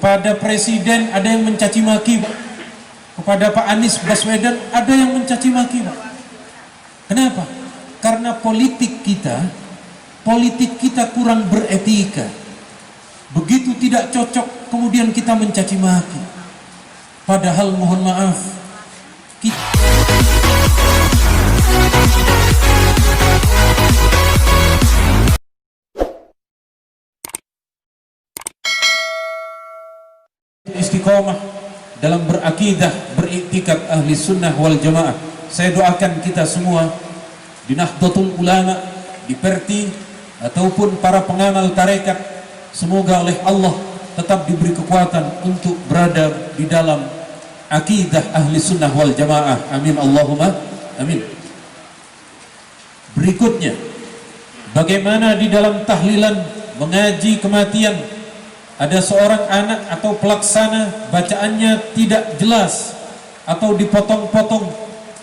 Kepada presiden ada yang mencaci maki, Pak. Kepada Pak Anies Baswedan ada yang mencaci maki, Pak. Kenapa? Karena politik kita kurang beretika. Begitu tidak cocok kemudian kita mencaci maki. Padahal mohon maaf, istiqomah dalam berakidah, beriktikad ahli sunnah wal jamaah. Saya doakan kita semua di Nahdlatul Ulama, di Perti ataupun para pengamal tarekat, semoga oleh Allah tetap diberi kekuatan untuk berada di dalam akidah ahli sunnah wal jamaah. Amin Allahumma amin. Berikutnya, bagaimana di dalam tahlilan mengaji kematian ada seorang anak atau pelaksana bacaannya tidak jelas atau dipotong-potong,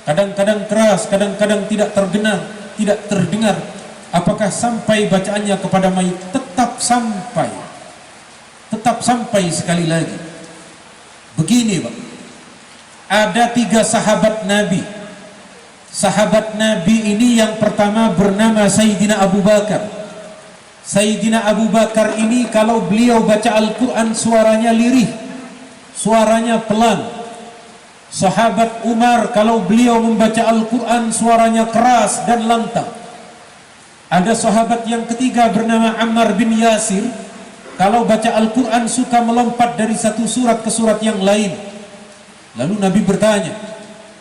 kadang-kadang keras, kadang-kadang tidak terdengar. Apakah sampai bacaannya kepada mayit? Tetap sampai sekali lagi. Begini, Pak. Ada 3 sahabat Nabi. Sahabat Nabi ini yang pertama bernama Sayyidina Abu Bakar. Sayyidina Abu Bakar ini kalau beliau baca Al-Quran suaranya lirih, suaranya pelan. Sahabat Umar kalau beliau membaca Al-Quran suaranya keras dan lantang. Ada sahabat yang ketiga bernama Ammar bin Yasir, kalau baca Al-Quran suka melompat dari satu surat ke surat yang lain. Lalu Nabi bertanya,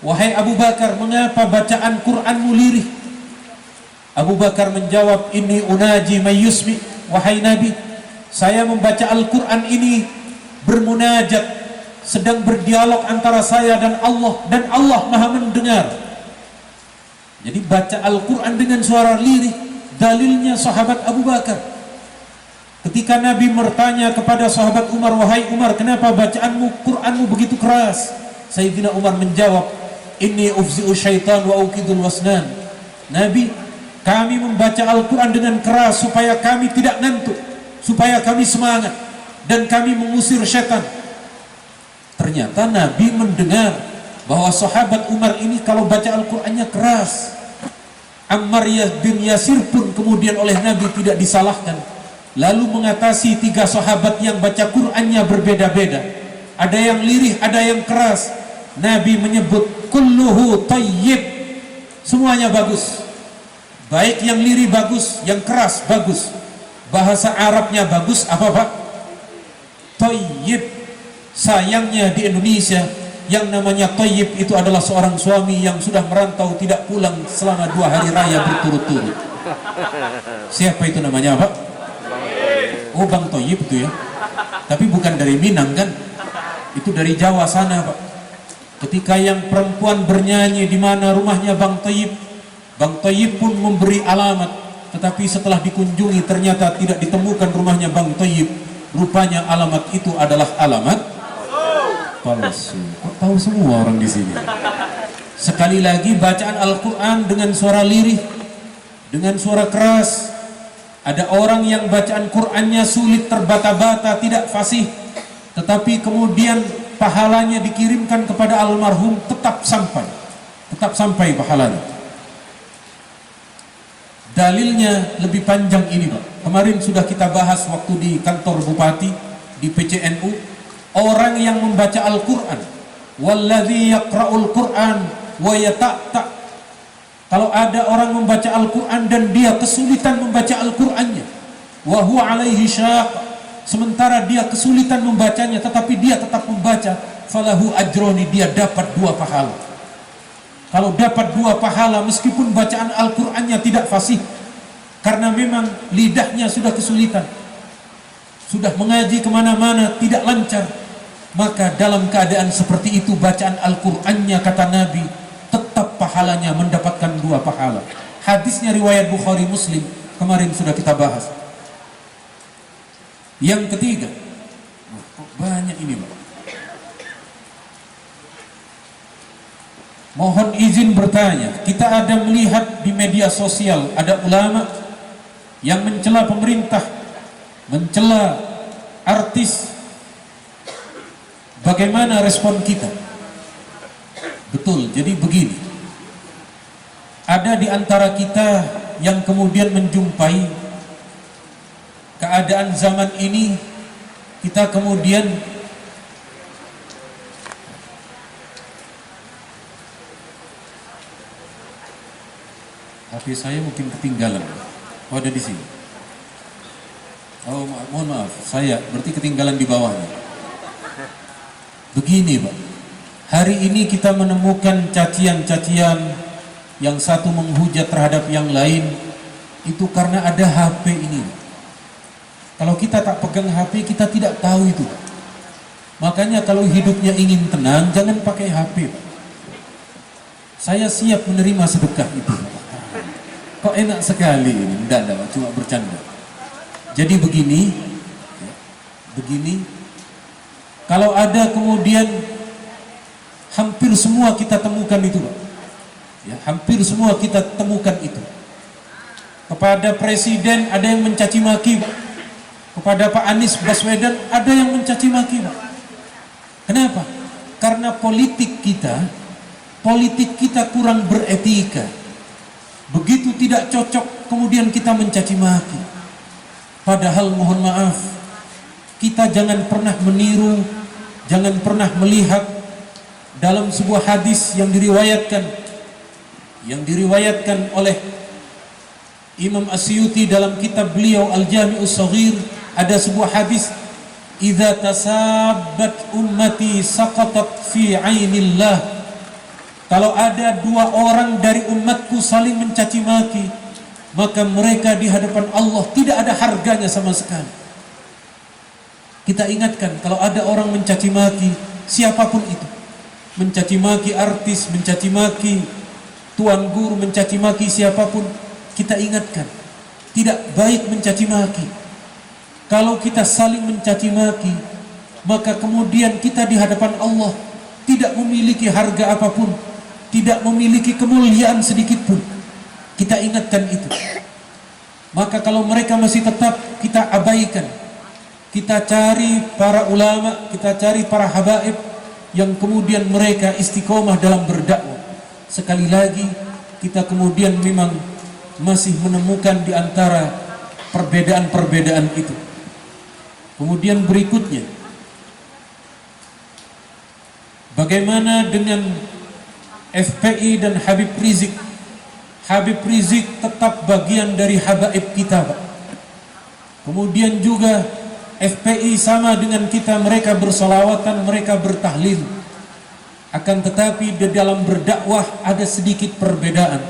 "Wahai Abu Bakar, mengapa bacaan Quranmu lirih?" Abu Bakar menjawab, "Inni unaji mayyusmi." Wahai Nabi, saya membaca Al-Quran ini bermunajat, sedang berdialog antara saya dan Allah Maha mendengar. Jadi baca Al-Quran dengan suara lirih, dalilnya sahabat Abu Bakar. Ketika Nabi bertanya kepada sahabat Umar, "Wahai Umar, kenapa bacaanmu Quranmu begitu keras?" Sayyidina Umar menjawab, "Inni ufzi'u syaitan wa ukidul wasnan." Nabi, kami membaca Al-Quran dengan keras supaya kami tidak ngantuk, supaya kami semangat, dan kami mengusir syaitan. Ternyata Nabi mendengar bahwa sahabat Umar ini kalau baca Al-Qurannya keras. Ammar bin Yasir pun kemudian oleh Nabi tidak disalahkan. Lalu mengatasi 3 sahabat yang baca Qurannya berbeda-beda. Ada yang lirih, ada yang keras. Nabi menyebut kulluhu tayyib, semuanya bagus. Baik yang lirih bagus, yang keras bagus. Bahasa Arabnya bagus apa, Pak? Tayyib. Sayangnya di Indonesia yang namanya tayyib itu adalah seorang suami yang sudah merantau tidak pulang selama 2 hari raya berturut-turut. Siapa itu namanya, Pak? Oh, Bang Tayyib itu ya. Tapi bukan dari Minang kan? Itu dari Jawa sana, Pak. Ketika yang perempuan bernyanyi di mana rumahnya Bang Tayyib, Bang Tayyib pun memberi alamat, tetapi setelah dikunjungi ternyata tidak ditemukan rumahnya Bang Tayyib. Rupanya alamat itu adalah alamat palsu. Kok tahu semua orang di sini? Sekali lagi, bacaan Al-Quran dengan suara lirih, dengan suara keras. Ada orang yang bacaan Qurannya sulit, terbata-bata, tidak fasih, tetapi kemudian pahalanya dikirimkan kepada almarhum, tetap sampai pahalanya. Dalilnya lebih panjang ini, Pak. Kemarin sudah kita bahas waktu di kantor Bupati, di PCNU. Orang yang membaca Al-Quran, walladzi yaqra'ul Quran wa yata'ta'. Kalau ada orang membaca Al-Quran dan dia kesulitan membaca Al-Qurannya, wa huwa alaihi syaq, sementara dia kesulitan membacanya tetapi dia tetap membaca, falahu ajroni, dia dapat 2 pahala. Kalau dapat 2 pahala meskipun bacaan Al-Qurannya tidak fasih, karena memang lidahnya sudah kesulitan, sudah mengaji kemana-mana tidak lancar, maka dalam keadaan seperti itu bacaan Al-Qurannya, kata Nabi, tetap pahalanya, mendapatkan 2 pahala. Hadisnya riwayat Bukhari Muslim, kemarin sudah kita bahas. Yang ketiga, kok banyak ini, Pak. Mohon izin bertanya, kita ada melihat di media sosial ada ulama yang mencela pemerintah, mencela artis, Bagaimana respon kita? Betul, jadi begini. Ada di antara kita yang kemudian menjumpai keadaan zaman ini, kita kemudian HP saya mungkin ketinggalan. Oh, ada di sini. Oh, mohon maaf, saya berarti ketinggalan di bawahnya. Begini Pak, hari ini kita menemukan cacian-cacian yang satu menghujat terhadap yang lain, itu karena ada HP ini. Kalau kita tak pegang HP, kita tidak tahu itu. Makanya kalau hidupnya ingin tenang, jangan pakai HP Pak. Saya siap menerima sedekah itu. Kok enak sekali ini? Enggak, cuma bercanda. Jadi begini, kalau ada kemudian hampir semua kita temukan itu, Pak. Ya, hampir semua kita temukan itu. Kepada presiden ada yang mencaci maki, Pak. Kepada Pak Anies Baswedan ada yang mencaci maki, Pak. Kenapa? Karena politik kita kurang beretika. Begitu tidak cocok kemudian kita mencaci maki. Padahal mohon maaf, kita jangan pernah meniru, jangan pernah melihat dalam sebuah hadis yang diriwayatkan oleh Imam Asyuti dalam kitab beliau Al-Jami'us Shaghir. Ada sebuah hadis, idza tasabbat ummati saqatat fi 'ainillah. Kalau ada dua orang dari umatku saling mencaci maki, maka mereka di hadapan Allah tidak ada harganya sama sekali. Kita ingatkan, kalau ada orang mencaci maki siapapun itu, mencaci maki artis, mencaci maki tuan guru, mencaci maki siapapun, kita ingatkan, tidak baik mencaci maki. Kalau kita saling mencaci maki, maka kemudian kita di hadapan Allah tidak memiliki harga apapun, tidak memiliki kemuliaan sedikit pun. Kita ingatkan itu. Maka kalau mereka masih tetap kita abaikan, kita cari para ulama, kita cari para habaib yang kemudian mereka istiqomah dalam berdakwah. Sekali lagi, kita kemudian memang masih menemukan di antara perbedaan-perbedaan itu. Kemudian berikutnya, bagaimana dengan FPI dan Habib Rizik? Habib Rizik tetap bagian dari habaib kita, Pak. Kemudian juga FPI sama dengan kita, mereka bersolawatan, mereka bertahlil. Akan tetapi di dalam berdakwah ada sedikit perbedaan.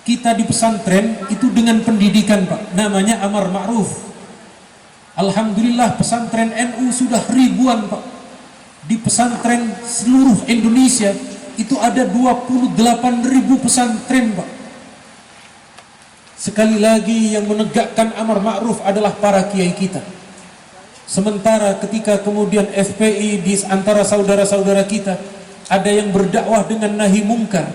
Kita di pesantren itu dengan pendidikan, Pak, namanya amar ma'ruf. Alhamdulillah pesantren NU sudah ribuan, Pak. Di pesantren seluruh Indonesia itu ada 28.000 pesantren, Pak. Sekali lagi yang menegakkan amar ma'ruf adalah para kiai kita. Sementara ketika kemudian FPI di antara saudara-saudara kita ada yang berdakwah dengan nahi mungkar,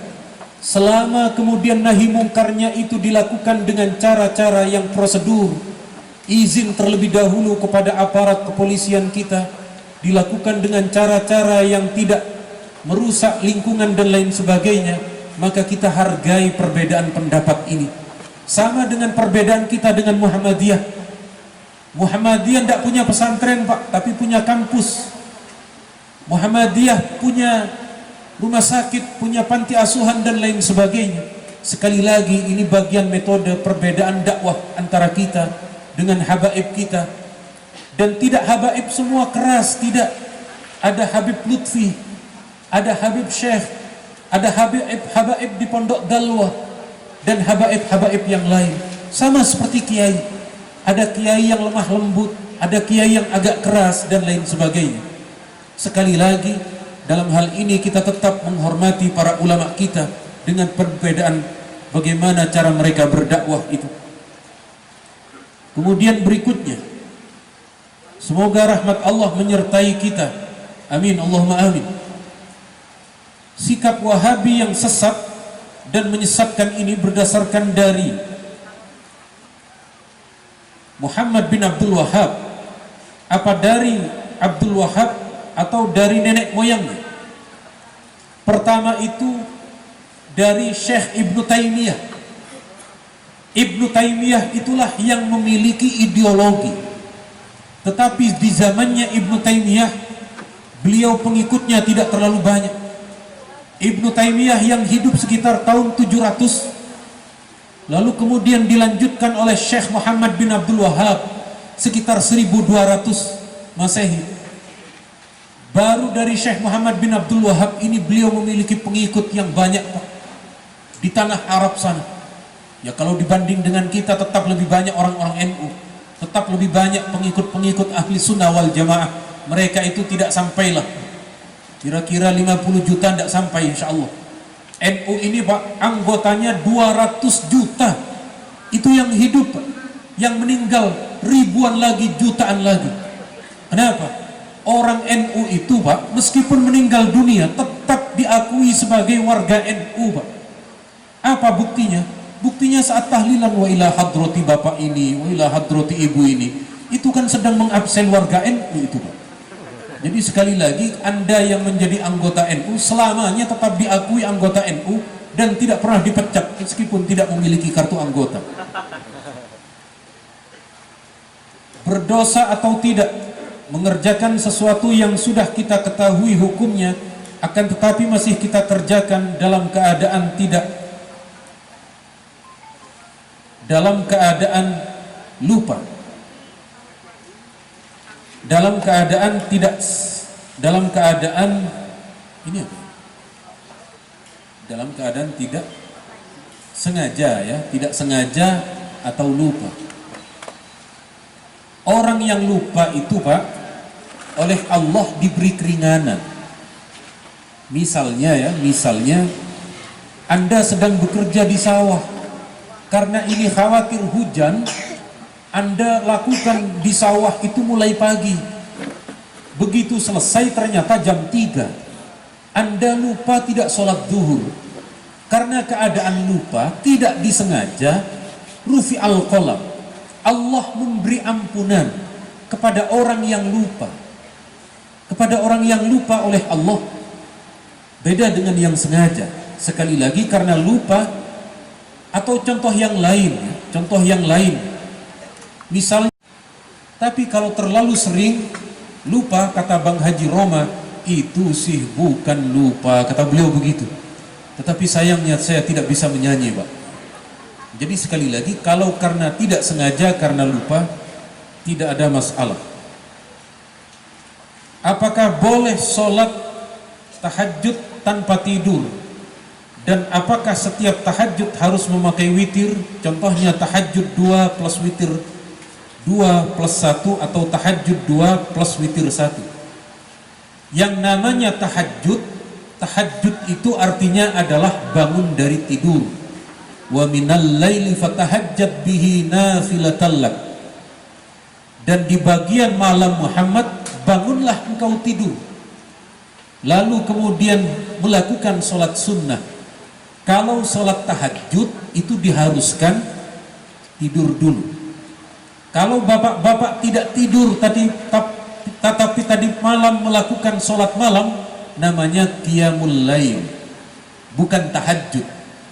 selama kemudian nahi mungkarnya itu dilakukan dengan cara-cara yang prosedur, izin terlebih dahulu kepada aparat kepolisian kita, dilakukan dengan cara-cara yang tidak merusak lingkungan dan lain sebagainya, maka kita hargai perbedaan pendapat ini. Sama dengan perbedaan kita dengan Muhammadiyah. Muhammadiyah tidak punya pesantren, Pak, tapi punya kampus. Muhammadiyah punya rumah sakit, punya panti asuhan dan lain sebagainya. Sekali lagi ini bagian metode perbedaan dakwah antara kita dengan habaib kita. Dan tidak habaib semua keras, tidak. Ada Habib Lutfi, ada Habib Syekh, ada habaib di Pondok Dalwah, dan habaib-habaib yang lain. Sama seperti kiai, ada kiai yang lemah lembut, ada kiai yang agak keras dan lain sebagainya. Sekali lagi, dalam hal ini kita tetap menghormati para ulama kita dengan perbedaan bagaimana cara mereka berdakwah itu. Kemudian berikutnya, semoga rahmat Allah menyertai kita. Amin, Allahumma amin. Sikap Wahabi yang sesat dan menyesatkan ini berdasarkan dari Muhammad bin Abdul Wahhab. Apa dari Abdul Wahhab atau dari nenek moyangnya. Pertama itu dari Syekh Ibnu Taimiyah. Ibnu Taimiyah itulah yang memiliki ideologi. Tetapi di zamannya Ibnu Taimiyah, beliau pengikutnya tidak terlalu banyak. Ibnu Taimiyah yang hidup sekitar tahun 700, lalu kemudian dilanjutkan oleh Syekh Muhammad bin Abdul Wahhab sekitar 1200 Masehi. Baru dari Syekh Muhammad bin Abdul Wahhab ini beliau memiliki pengikut yang banyak, Pak, di tanah Arab sana. Ya kalau dibanding dengan kita tetap lebih banyak orang-orang NU, tetap lebih banyak pengikut-pengikut ahli sunnah wal jamaah. Mereka itu tidak sampailah kira-kira 50 juta, tidak sampai insya Allah. NU ini, Pak, anggotanya 200 juta. Itu yang hidup, Pak. Yang meninggal ribuan lagi, jutaan lagi. Kenapa? Orang NU itu, Pak, meskipun meninggal dunia tetap diakui sebagai warga NU, Pak. Apa buktinya? Buktinya saat tahlilan wa ila hadrati bapak ini, wa ila hadrati ibu ini, itu kan sedang mengabsen warga NU itu, Pak. Jadi sekali lagi, Anda yang menjadi anggota NU selamanya tetap diakui anggota NU dan tidak pernah dipecat meskipun tidak memiliki kartu anggota. Berdosa atau tidak mengerjakan sesuatu yang sudah kita ketahui hukumnya, akan tetapi masih kita kerjakan dalam keadaan lupa, dalam keadaan tidak sengaja, ya, tidak sengaja atau lupa. Orang yang lupa itu, Pak, oleh Allah diberi keringanan. Misalnya Anda sedang bekerja di sawah, karena ini khawatir hujan, Anda lakukan di sawah itu mulai pagi. Begitu selesai ternyata jam 3. Anda lupa tidak sholat zuhur. Karena keadaan lupa, tidak disengaja, rufi'al qalam. Allah memberi ampunan kepada orang yang lupa. Kepada orang yang lupa oleh Allah, beda dengan yang sengaja. Sekali lagi, karena lupa. Atau contoh yang lain, misalnya, tapi kalau terlalu sering lupa, kata Bang Haji Roma, itu sih bukan lupa, kata beliau begitu. Tetapi sayangnya saya tidak bisa menyanyi, Pak. Jadi sekali lagi, kalau karena tidak sengaja, karena lupa, tidak ada masalah. Apakah boleh sholat tahajud tanpa tidur? Dan apakah setiap tahajud harus memakai witir? Contohnya tahajud 2 plus witir 2 plus 1, atau tahajud 2 plus witir 1. Yang namanya tahajud itu artinya adalah bangun dari tidur. Wa minal laili fatahajjat bihi nafilatan lak. Dan di bagian malam Muhammad, bangunlah engkau tidur, lalu kemudian melakukan sholat sunnah. Kalau sholat tahajud itu diharuskan tidur dulu. Kalau bapak-bapak tidak tidur tetapi tadi malam melakukan sholat malam, namanya qiyamul lail, bukan tahajud.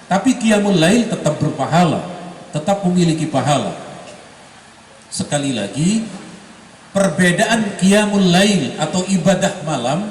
Tapi qiyamul lail tetap berpahala, tetap memiliki pahala. Sekali lagi, perbedaan qiyamul lail atau ibadah malam